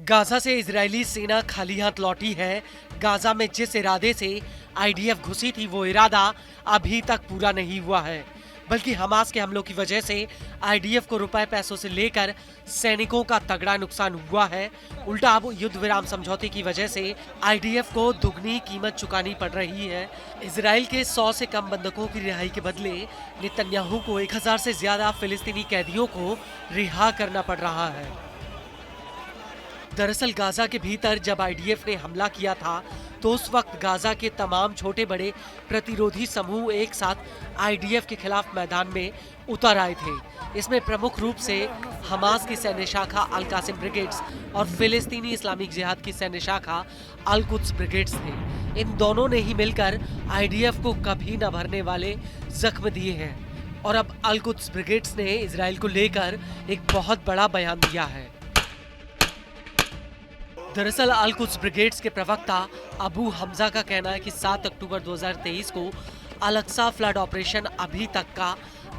Gaza से Israeli सेना खाली हाथ लौटी है। गाजा में जिस इरादे से आईडीएफ घुसी थी वो इरादा अभी तक पूरा नहीं हुआ है, बल्कि हमास के हमलों की वजह से आईडीएफ को रुपए पैसों से लेकर सैनिकों का तगड़ा नुकसान हुआ है। उल्टा अब युद्ध विराम समझौते की वजह से आईडीएफ को दुगनी कीमत चुकानी पड़ रही है। इजराइल के 100 से कम बंधकों की रिहाई के बदले नेतन्याहू को 1000 से ज्यादा फिलिस्तीनी कैदियों को रिहा करना पड़ रहा है। दरअसल गाजा के भीतर जब आईडीएफ ने हमला किया था तो उस वक्त गाजा के तमाम छोटे बड़े प्रतिरोधी समूह एक साथ आईडीएफ के खिलाफ मैदान में उतर आए थे। इसमें प्रमुख रूप से हमास की सैन्य शाखा अल कासिम ब्रिगेड्स और फिलिस्तीनी इस्लामिक जिहाद की सैन्य शाखा अल कुद्स ब्रिगेड्स थे। इन दोनों ने ही मिलकर आईडीएफ को कभी न भरने वाले जख्म दिए हैं और अब अल कुद्स ब्रिगेड्स ने इजराइल को लेकर एक बहुत बड़ा बयान दिया है। दरअसल अल कुद्स ब्रिगेड्स के प्रवक्ता अबू हमजा का कहना है कि 7 अक्टूबर 2023 को अल अक्सा फ्लड ऑपरेशन अभी तक का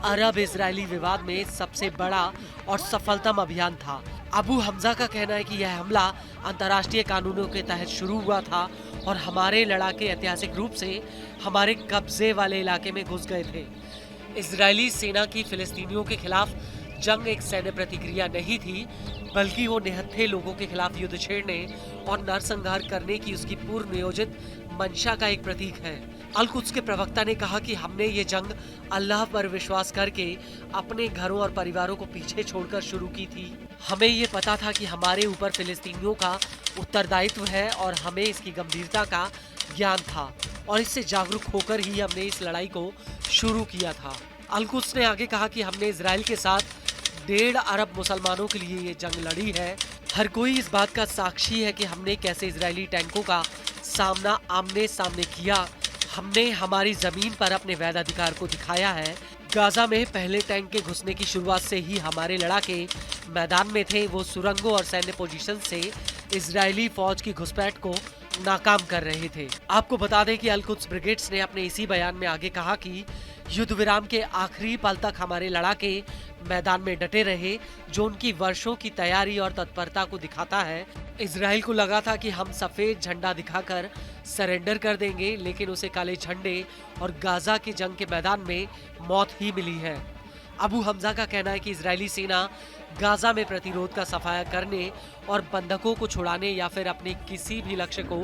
अरब इजरायली विवाद में सबसे बड़ा और सफलतम अभियान था। अबू हमजा का कहना है कि यह हमला अंतर्राष्ट्रीय कानूनों के तहत शुरू हुआ था और हमारे लड़ाके ऐतिहासिक रूप से हमारे कब्जे वाले इलाके में घुस गए थे। इजरायली सेना की फिलिस्तीनियों के खिलाफ जंग एक सैन्य प्रतिक्रिया नहीं थी, बल्कि वो निहत्थे लोगों के खिलाफ युद्ध छेड़ने और नरसंहार करने की उसकी पूर्व नियोजित मंशा का एक प्रतीक है। अल कुद्स के प्रवक्ता ने कहा कि हमने ये जंग अल्लाह पर विश्वास करके अपने घरों और परिवारों को पीछे छोड़कर शुरू की थी। हमें ये पता था कि हमारे ऊपर फिलिस्तीनियों का उत्तरदायित्व है और हमें इसकी गंभीरता का ज्ञान था और इससे जागरूक होकर ही हमने इस लड़ाई को शुरू किया था। अल कुद्स ने आगे कहा कि हमने इजराइल के साथ 1.5 अरब मुसलमानों के लिए ये जंग लड़ी है। हर कोई इस बात का साक्षी है कि हमने कैसे इजरायली टैंकों का सामना आमने सामने किया। हमने हमारी जमीन पर अपने वैध अधिकार को दिखाया है। गाजा में पहले टैंक के घुसने की शुरुआत से ही हमारे लड़ाके मैदान में थे। वो सुरंगों और सैन्य पोजीशन से इजरायली फौज की घुसपैठ को नाकाम कर रहे थे। आपको बता दें कि अल कुद्स ब्रिगेड्स ने अपने इसी बयान में आगे कहा कि युद्ध विराम के आखिरी पल तक हमारे लड़ाके मैदान में डटे रहे, जो उनकी वर्षों की तैयारी और तत्परता को दिखाता है। इजराइल को लगा था कि हम सफेद झंडा दिखाकर सरेंडर कर देंगे, लेकिन उसे काले झंडे और गाजा की जंग के मैदान में मौत ही मिली है। अबू हमजा का कहना है कि इजरायली सेना गाजा में प्रतिरोध का सफाया करने और बंधकों को छुड़ाने या फिर अपने किसी भी लक्ष्य को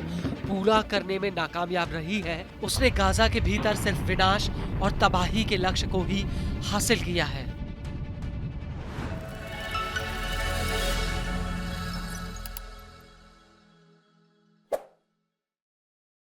पूरा करने में नाकामयाब रही है। उसने गाजा के भीतर सिर्फ विनाश और तबाही के लक्ष्य को ही हासिल किया है।